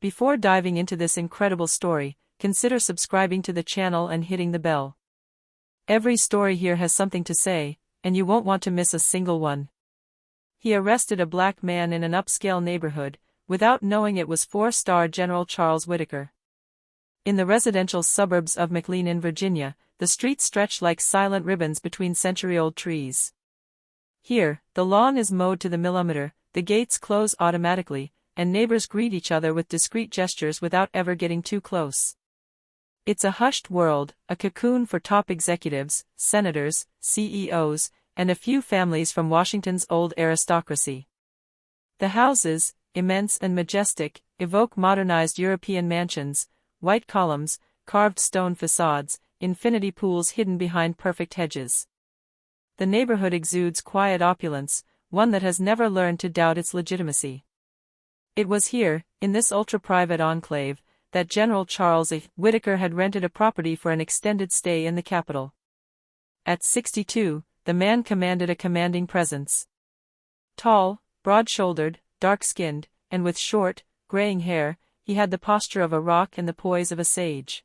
Before diving into this incredible story, consider subscribing to the channel and hitting the bell. Every story here has something to say, and you won't want to miss a single one. He arrested a black man in an upscale neighborhood, without knowing it was four-star General Charles Whitaker. In the residential suburbs of McLean in Virginia, the streets stretch like silent ribbons between century-old trees. Here, the lawn is mowed to the millimeter, the gates close automatically, and neighbors greet each other with discreet gestures without ever getting too close. It's a hushed world, a cocoon for top executives, senators, CEOs, and a few families from Washington's old aristocracy. The houses, immense and majestic, evoke modernized European mansions, white columns, carved stone facades, infinity pools hidden behind perfect hedges. The neighborhood exudes quiet opulence, one that has never learned to doubt its legitimacy. It was here, in this ultra-private enclave, that General Charles Whitaker had rented a property for an extended stay in the capital. At 62, the man commanded a commanding presence. Tall, broad-shouldered, dark-skinned, and with short, graying hair, he had the posture of a rock and the poise of a sage.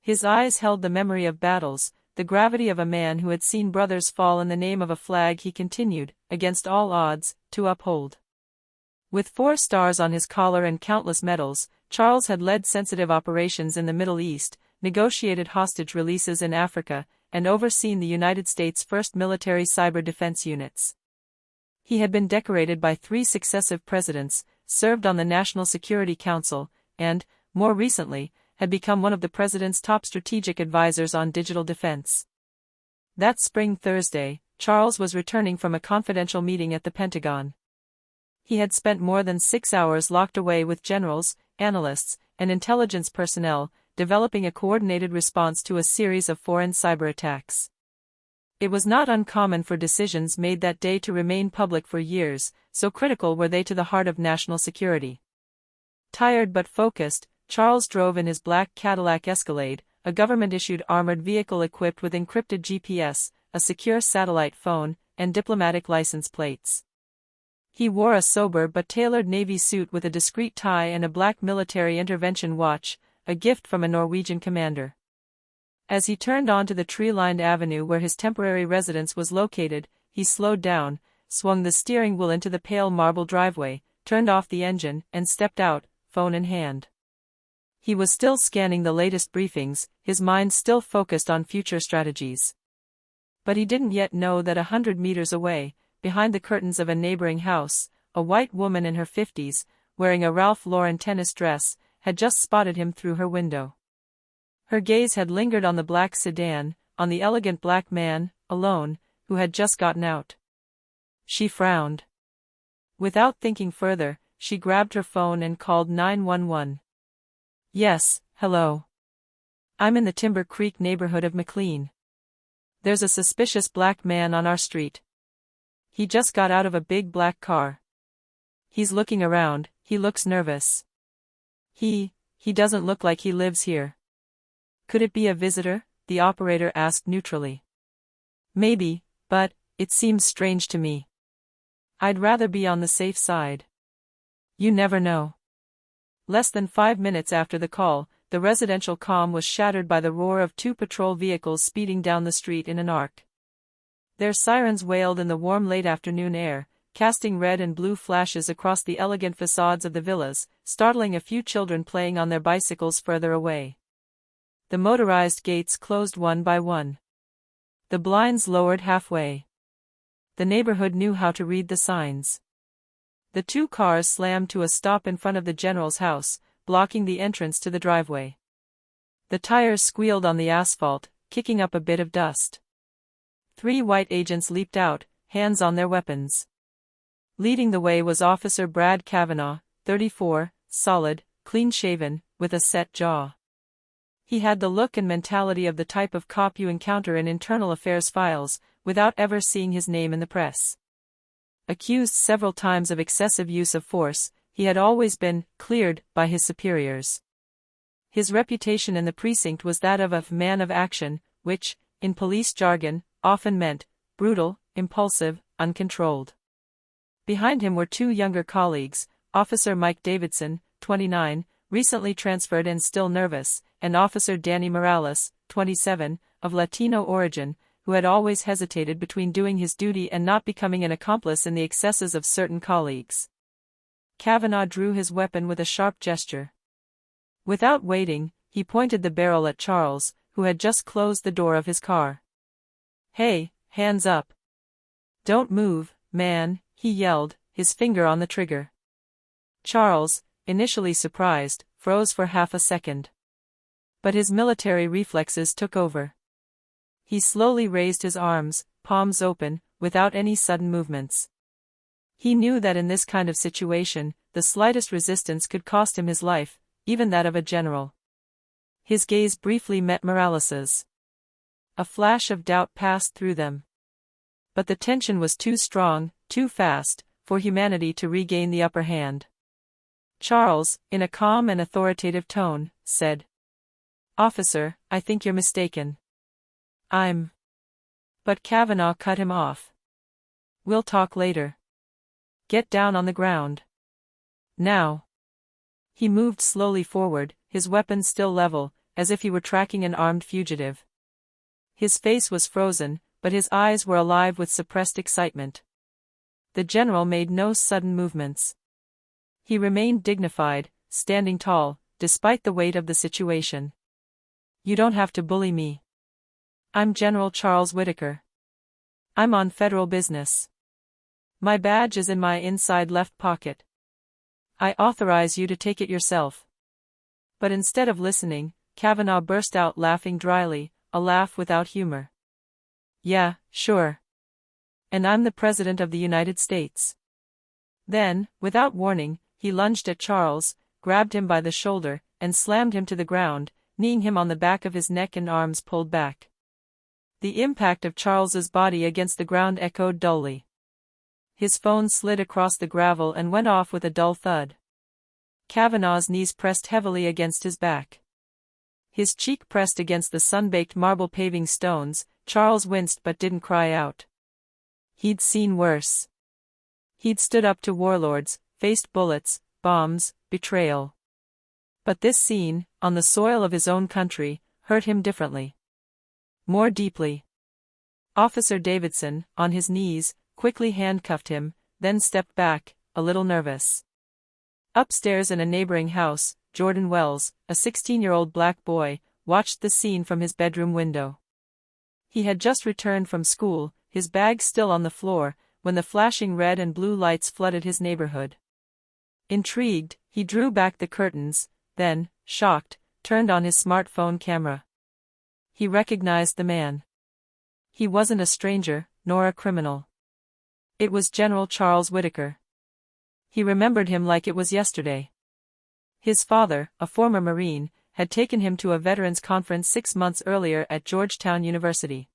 His eyes held the memory of battles, the gravity of a man who had seen brothers fall in the name of a flag he continued, against all odds, to uphold. With 4 stars on his collar and countless medals, Charles had led sensitive operations in the Middle East, negotiated hostage releases in Africa, and overseen the United States' first military cyber defense units. He had been decorated by 3 successive presidents, served on the National Security Council, and, more recently, had become one of the president's top strategic advisors on digital defense. That spring Thursday, Charles was returning from a confidential meeting at the Pentagon. He had spent more than 6 hours locked away with generals, analysts, and intelligence personnel, developing a coordinated response to a series of foreign cyber attacks. It was not uncommon for decisions made that day to remain public for years, so critical were they to the heart of national security. Tired but focused, Charles drove in his black Cadillac Escalade, a government-issued armored vehicle equipped with encrypted GPS, a secure satellite phone, and diplomatic license plates. He wore a sober but tailored navy suit with a discreet tie and a black military intervention watch, a gift from a Norwegian commander. As he turned onto the tree-lined avenue where his temporary residence was located, he slowed down, swung the steering wheel into the pale marble driveway, turned off the engine, and stepped out, phone in hand. He was still scanning the latest briefings, his mind still focused on future strategies. But he didn't yet know that 100 meters away, behind the curtains of a neighboring house, a white woman in her 50s, wearing a Ralph Lauren tennis dress, had just spotted him through her window. Her gaze had lingered on the black sedan, on the elegant black man, alone, who had just gotten out. She frowned. Without thinking further, she grabbed her phone and called 911. "Yes, hello. I'm in the Timber Creek neighborhood of McLean. There's a suspicious black man on our street. He just got out of a big black car. He's looking around, he looks nervous. He doesn't look like he lives here." "Could it be a visitor?" the operator asked neutrally. "Maybe, but it seems strange to me. I'd rather be on the safe side." "You never know." Less than 5 minutes after the call, the residential calm was shattered by the roar of 2 patrol vehicles speeding down the street in an arc. Their sirens wailed in the warm late-afternoon air, casting red and blue flashes across the elegant facades of the villas, startling a few children playing on their bicycles further away. The motorized gates closed one by one. The blinds lowered halfway. The neighborhood knew how to read the signs. The 2 cars slammed to a stop in front of the general's house, blocking the entrance to the driveway. The tires squealed on the asphalt, kicking up a bit of dust. 3 white agents leaped out, hands on their weapons. Leading the way was Officer Brad Kavanaugh, 34, solid, clean-shaven, with a set jaw. He had the look and mentality of the type of cop you encounter in internal affairs files, without ever seeing his name in the press. Accused several times of excessive use of force, he had always been cleared by his superiors. His reputation in the precinct was that of a man of action, which, in police jargon, often meant brutal, impulsive, uncontrolled. Behind him were 2 younger colleagues, Officer Mike Davidson, 29, recently transferred and still nervous, and Officer Danny Morales, 27, of Latino origin, who had always hesitated between doing his duty and not becoming an accomplice in the excesses of certain colleagues. Kavanaugh drew his weapon with a sharp gesture. Without waiting, he pointed the barrel at Charles, who had just closed the door of his car. "Hey, hands up. Don't move, man," he yelled, his finger on the trigger. Charles, initially surprised, froze for half a second. But his military reflexes took over. He slowly raised his arms, palms open, without any sudden movements. He knew that in this kind of situation, the slightest resistance could cost him his life, even that of a general. His gaze briefly met Morales's. A flash of doubt passed through them. But the tension was too strong, too fast, for humanity to regain the upper hand. Charles, in a calm and authoritative tone, said, "Officer, I think you're mistaken. But Kavanaugh cut him off. "We'll talk later. Get down on the ground. Now." He moved slowly forward, his weapon still level, as if he were tracking an armed fugitive. His face was frozen, but his eyes were alive with suppressed excitement. The general made no sudden movements. He remained dignified, standing tall, despite the weight of the situation. "You don't have to bully me. I'm General Charles Whitaker. I'm on federal business. My badge is in my inside left pocket. I authorize you to take it yourself." But instead of listening, Kavanaugh burst out laughing dryly, a laugh without humor. "Yeah, sure. And I'm the President of the United States." Then, without warning, he lunged at Charles, grabbed him by the shoulder, and slammed him to the ground, kneeing him on the back of his neck and arms pulled back. The impact of Charles's body against the ground echoed dully. His phone slid across the gravel and went off with a dull thud. Kavanaugh's knees pressed heavily against his back. His cheek pressed against the sun-baked marble paving stones. Charles winced but didn't cry out. He'd seen worse. He'd stood up to warlords, faced bullets, bombs, betrayal. But this scene, on the soil of his own country, hurt him differently. More deeply. Officer Davidson, on his knees, quickly handcuffed him, then stepped back, a little nervous. Upstairs in a neighboring house, Jordan Wells, a 16-year-old black boy, watched the scene from his bedroom window. He had just returned from school, his bag still on the floor, when the flashing red and blue lights flooded his neighborhood. Intrigued, he drew back the curtains, then, shocked, turned on his smartphone camera. He recognized the man. He wasn't a stranger, nor a criminal. It was General Charles Whitaker. He remembered him like it was yesterday. His father, a former Marine, had taken him to a veterans conference 6 months earlier at Georgetown University.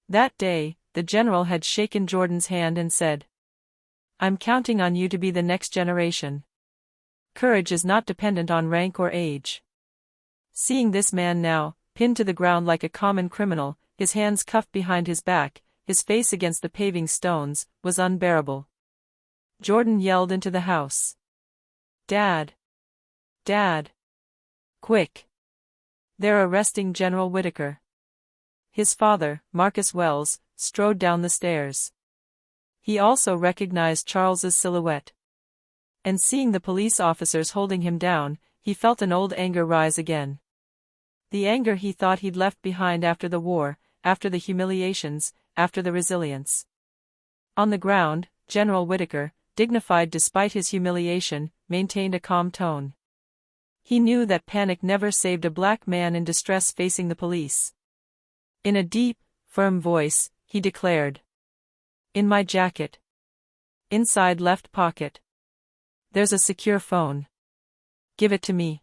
That day, the general had shaken Jordan's hand and said, "I'm counting on you to be the next generation. Courage is not dependent on rank or age." Seeing this man now, pinned to the ground like a common criminal, his hands cuffed behind his back, his face against the paving stones, was unbearable. Jordan yelled into the house. "Dad! Dad! Quick! They're arresting General Whitaker." His father, Marcus Wells, strode down the stairs. He also recognized Charles's silhouette. And seeing the police officers holding him down, he felt an old anger rise again. The anger he thought he'd left behind after the war, after the humiliations, after the resilience. On the ground, General Whitaker, dignified despite his humiliation, maintained a calm tone. He knew that panic never saved a black man in distress facing the police. In a deep, firm voice, he declared, "In my jacket. Inside left pocket. There's a secure phone. Give it to me.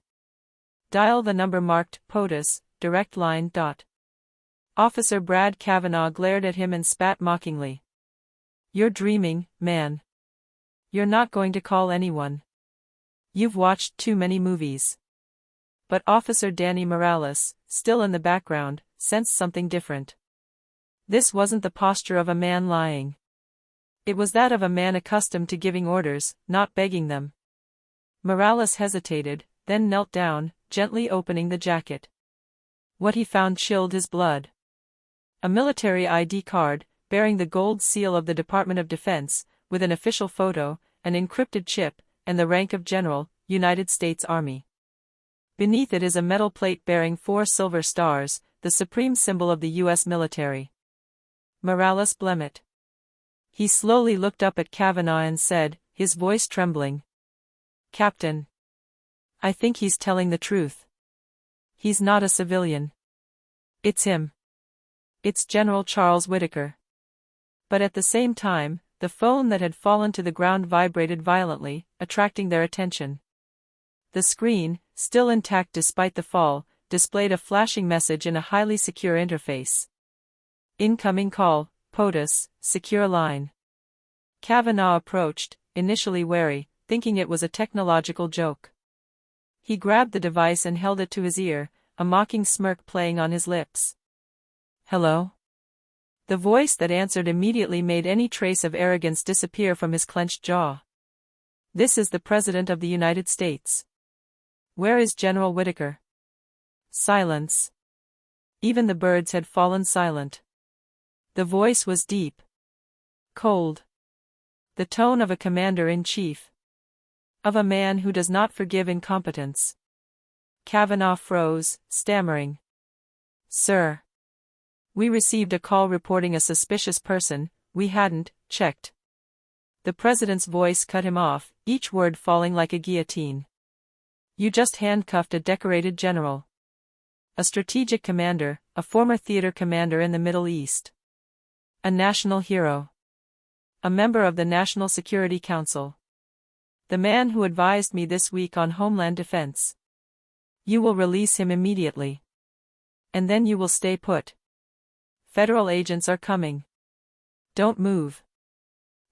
Dial the number marked POTUS, direct line. Officer Brad Kavanaugh glared at him and spat mockingly. "You're dreaming, man. You're not going to call anyone. You've watched too many movies." But Officer Danny Morales, still in the background, sensed something different. This wasn't the posture of a man lying. It was that of a man accustomed to giving orders, not begging them. Morales hesitated, then knelt down, gently opening the jacket. What he found chilled his blood. A military ID card, bearing the gold seal of the Department of Defense, with an official photo, an encrypted chip, and the rank of General, United States Army. Beneath it is a metal plate bearing 4 silver stars, the supreme symbol of the U.S. military. Morales bleated. He slowly looked up at Kavanaugh and said, his voice trembling. "Captain. I think he's telling the truth. He's not a civilian. It's him. It's General Charles Whitaker." But at the same time, the phone that had fallen to the ground vibrated violently, attracting their attention. The screen, still intact despite the fall, displayed a flashing message in a highly secure interface. "Incoming call, POTUS, secure line." Kavanaugh approached, initially wary, thinking it was a technological joke. He grabbed the device and held it to his ear, a mocking smirk playing on his lips. "Hello?" The voice that answered immediately made any trace of arrogance disappear from his clenched jaw. "This is the President of the United States. Where is General Whitaker?" Silence. Even the birds had fallen silent. The voice was deep. Cold. The tone of a commander-in-chief. Of a man who does not forgive incompetence. Kavanaugh froze, stammering. "Sir. We received a call reporting a suspicious person. We hadn't checked." The president's voice cut him off, each word falling like a guillotine. "You just handcuffed a decorated general. A strategic commander, a former theater commander in the Middle East. A national hero. A member of the National Security Council. The man who advised me this week on Homeland Defense. You will release him immediately. And then you will stay put. Federal agents are coming. Don't move.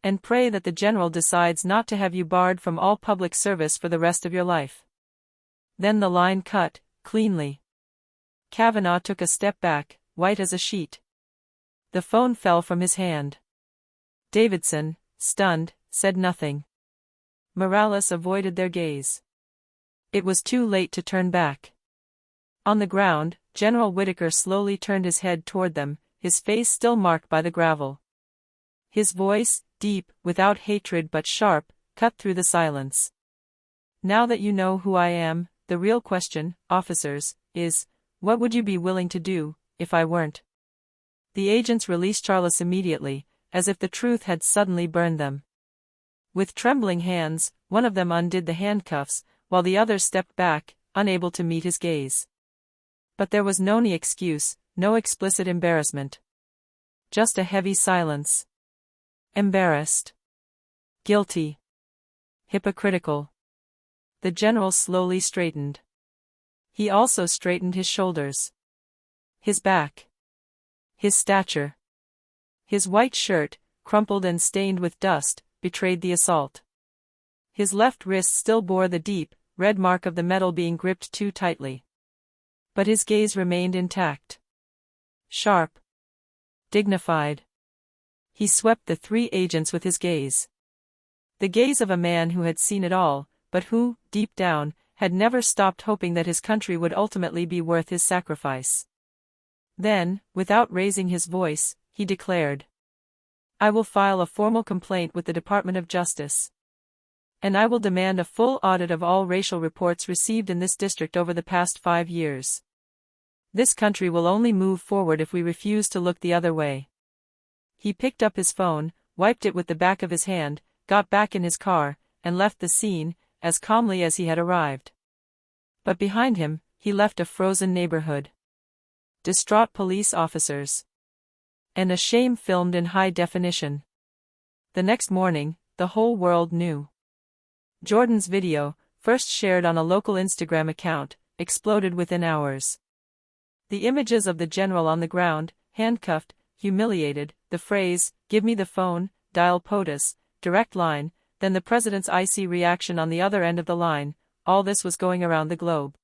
And pray that the general decides not to have you barred from all public service for the rest of your life." Then the line cut, cleanly. Kavanaugh took a step back, white as a sheet. The phone fell from his hand. Davidson, stunned, said nothing. Morales avoided their gaze. It was too late to turn back. On the ground, General Whitaker slowly turned his head toward them, his face still marked by the gravel. His voice, deep, without hatred but sharp, cut through the silence. "Now that you know who I am, the real question, officers, is, what would you be willing to do, if I weren't?" The agents released Charles immediately, as if the truth had suddenly burned them. With trembling hands, one of them undid the handcuffs, while the other stepped back, unable to meet his gaze. But there was no excuse, no explicit embarrassment. Just a heavy silence. Embarrassed. Guilty. Hypocritical. The general slowly straightened. He also straightened his shoulders. His back. His stature. His white shirt, crumpled and stained with dust, betrayed the assault. His left wrist still bore the deep, red mark of the metal being gripped too tightly. But his gaze remained intact. Sharp. Dignified. He swept the 3 agents with his gaze. The gaze of a man who had seen it all, but who, deep down, had never stopped hoping that his country would ultimately be worth his sacrifice. Then, without raising his voice, he declared, "I will file a formal complaint with the Department of Justice. And I will demand a full audit of all racial reports received in this district over the past 5 years. This country will only move forward if we refuse to look the other way." He picked up his phone, wiped it with the back of his hand, got back in his car, and left the scene, as calmly as he had arrived. But behind him, he left a frozen neighborhood. Distraught police officers. And a shame filmed in high definition. The next morning, the whole world knew. Jordan's video, first shared on a local Instagram account, exploded within hours. The images of the general on the ground, handcuffed, humiliated, the phrase, "Give me the phone, dial POTUS, direct line," then the president's icy reaction on the other end of the line, all this was going around the globe.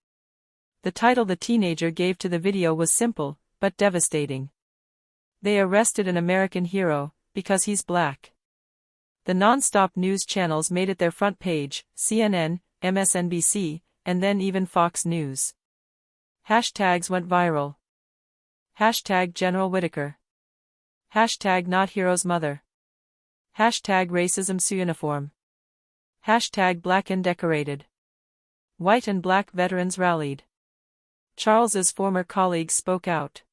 The title the teenager gave to the video was simple, but devastating. "They arrested an American hero, because he's black." The non-stop news channels made it their front page: CNN, MSNBC, and then even Fox News. Hashtags went viral. Hashtag General Whitaker. Hashtag Not Hero's Mother. Hashtag Racism Uniform. Hashtag Black and Decorated. White and black veterans rallied. Charles's former colleagues spoke out.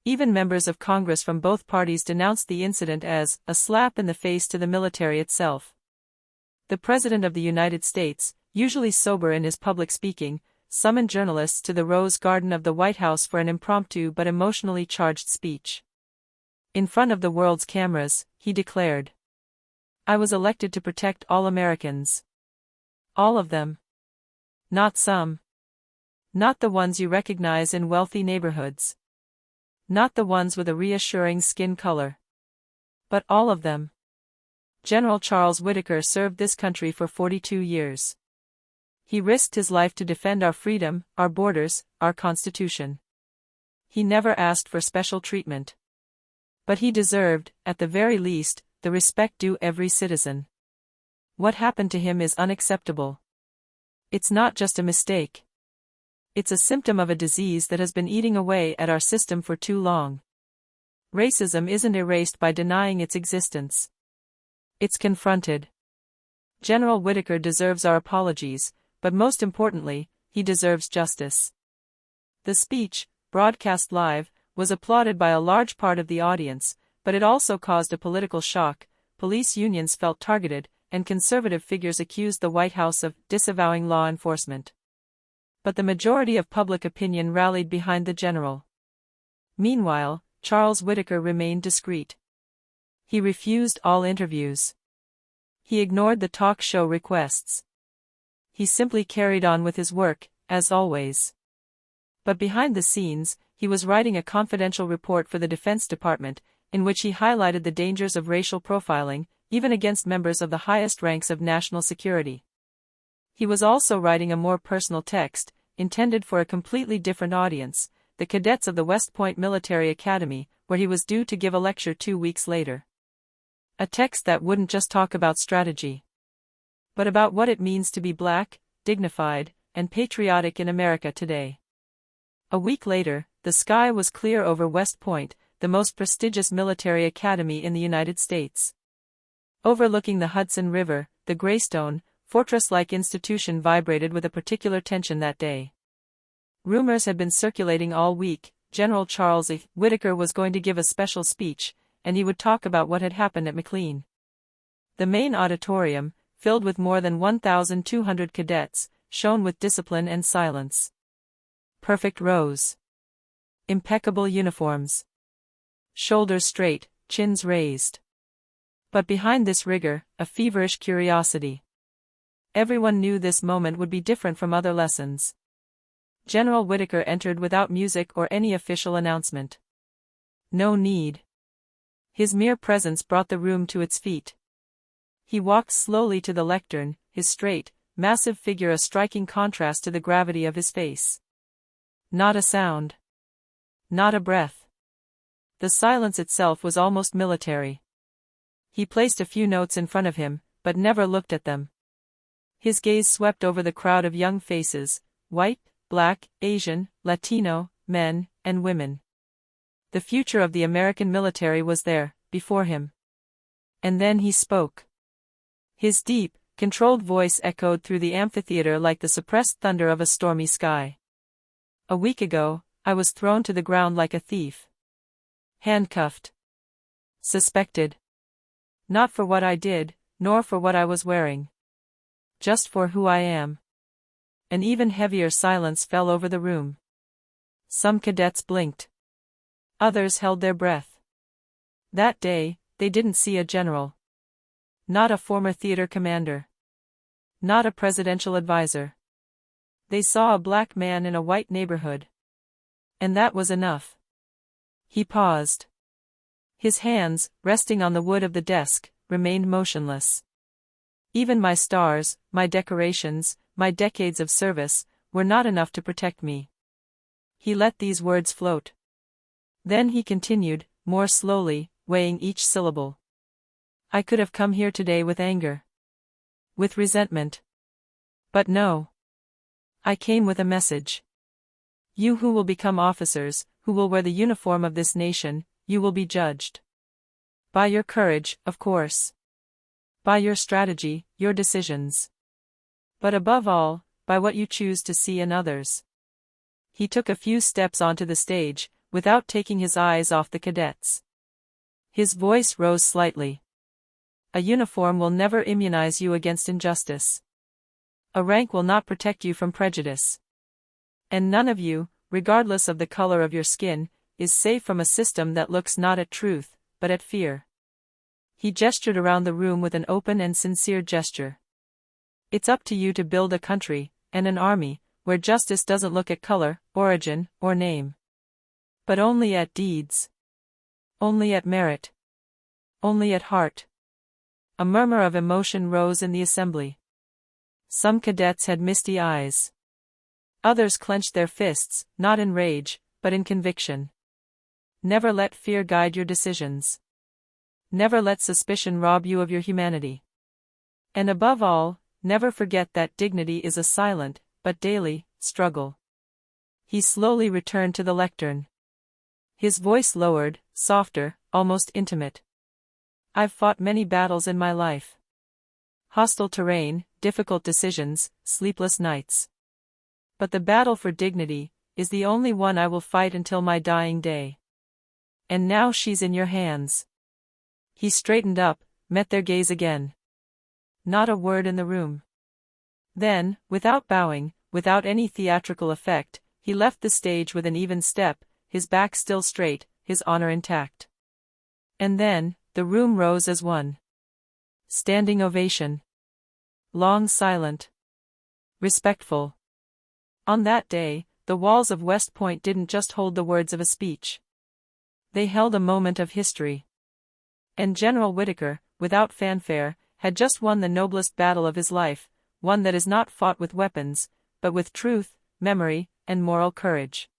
Even members of Congress from both parties denounced the incident as a slap in the face to the military itself. The President of the United States, usually sober in his public speaking, summoned journalists to the Rose Garden of the White House for an impromptu but emotionally charged speech. In front of the world's cameras, he declared, "I was elected to protect all Americans. All of them. Not some. Not the ones you recognize in wealthy neighborhoods. Not the ones with a reassuring skin color. But all of them." General Charles Whitaker served this country for 42 years. He risked his life to defend our freedom, our borders, our Constitution. He never asked for special treatment. But he deserved, at the very least, the respect due every citizen. What happened to him is unacceptable. It's not just a mistake. It's a symptom of a disease that has been eating away at our system for too long. Racism isn't erased by denying its existence. It's confronted. General Whitaker deserves our apologies, but most importantly, he deserves justice. The speech, broadcast live, was applauded by a large part of the audience, but it also caused a political shock. Police unions felt targeted, and conservative figures accused the White House of disavowing law enforcement. But the majority of public opinion rallied behind the general. Meanwhile, Charles Whitaker remained discreet. He refused all interviews. He ignored the talk show requests. He simply carried on with his work, as always. But behind the scenes, he was writing a confidential report for the Defense Department, in which he highlighted the dangers of racial profiling, even against members of the highest ranks of national security. He was also writing a more personal text, intended for a completely different audience, the cadets of the West Point Military Academy, where he was due to give a lecture 2 weeks later. A text that wouldn't just talk about strategy, but about what it means to be black, dignified, and patriotic in America today. A week later, the sky was clear over West Point, the most prestigious military academy in the United States. Overlooking the Hudson River, the Greystone, fortress-like institution vibrated with a particular tension that day. Rumors had been circulating all week. General Charles Whitaker was going to give a special speech, and he would talk about what had happened at McLean. The main auditorium, filled with more than 1,200 cadets, shone with discipline and silence. Perfect rows. Impeccable uniforms. Shoulders straight, chins raised. But behind this rigor, a feverish curiosity. Everyone knew this moment would be different from other lessons. General Whitaker entered without music or any official announcement. No need. His mere presence brought the room to its feet. He walked slowly to the lectern, his straight, massive figure a striking contrast to the gravity of his face. Not a sound. Not a breath. The silence itself was almost military. He placed a few notes in front of him, but never looked at them. His gaze swept over the crowd of young faces, white, black, Asian, Latino, men, and women. The future of the American military was there, before him. And then he spoke. His deep, controlled voice echoed through the amphitheater like the suppressed thunder of a stormy sky. A week ago, I was thrown to the ground like a thief. Handcuffed. Suspected. Not for what I did, nor for what I was wearing. Just for who I am. An even heavier silence fell over the room. Some cadets blinked. Others held their breath. That day, they didn't see a general. Not a former theater commander. Not a presidential advisor. They saw a black man in a white neighborhood. And that was enough. He paused. His hands, resting on the wood of the desk, remained motionless. Even my stars, my decorations, my decades of service, were not enough to protect me. He let these words float. Then he continued, more slowly, weighing each syllable. I could have come here today with anger. With resentment. But no. I came with a message. You who will become officers, who will wear the uniform of this nation, you will be judged. By your courage, of course. By your strategy, your decisions. But above all, by what you choose to see in others. He took a few steps onto the stage, without taking his eyes off the cadets. His voice rose slightly. A uniform will never immunize you against injustice. A rank will not protect you from prejudice. And none of you, regardless of the color of your skin, is safe from a system that looks not at truth, but at fear. He gestured around the room with an open and sincere gesture. It's up to you to build a country, and an army, where justice doesn't look at color, origin, or name. But only at deeds. Only at merit. Only at heart. A murmur of emotion rose in the assembly. Some cadets had misty eyes. Others clenched their fists, not in rage, but in conviction. Never let fear guide your decisions. Never let suspicion rob you of your humanity. And above all, never forget that dignity is a silent, but daily, struggle. He slowly returned to the lectern. His voice lowered, softer, almost intimate. I've fought many battles in my life. Hostile terrain, difficult decisions, sleepless nights. But the battle for dignity is the only one I will fight until my dying day. And now she's in your hands. He straightened up, met their gaze again. Not a word in the room. Then, without bowing, without any theatrical effect, he left the stage with an even step, his back still straight, his honor intact. And then, the room rose as one. Standing ovation. Long silent. Respectful. On that day, the walls of West Point didn't just hold the words of a speech. They held a moment of history. And General Whitaker, without fanfare, had just won the noblest battle of his life, one that is not fought with weapons, but with truth, memory, and moral courage.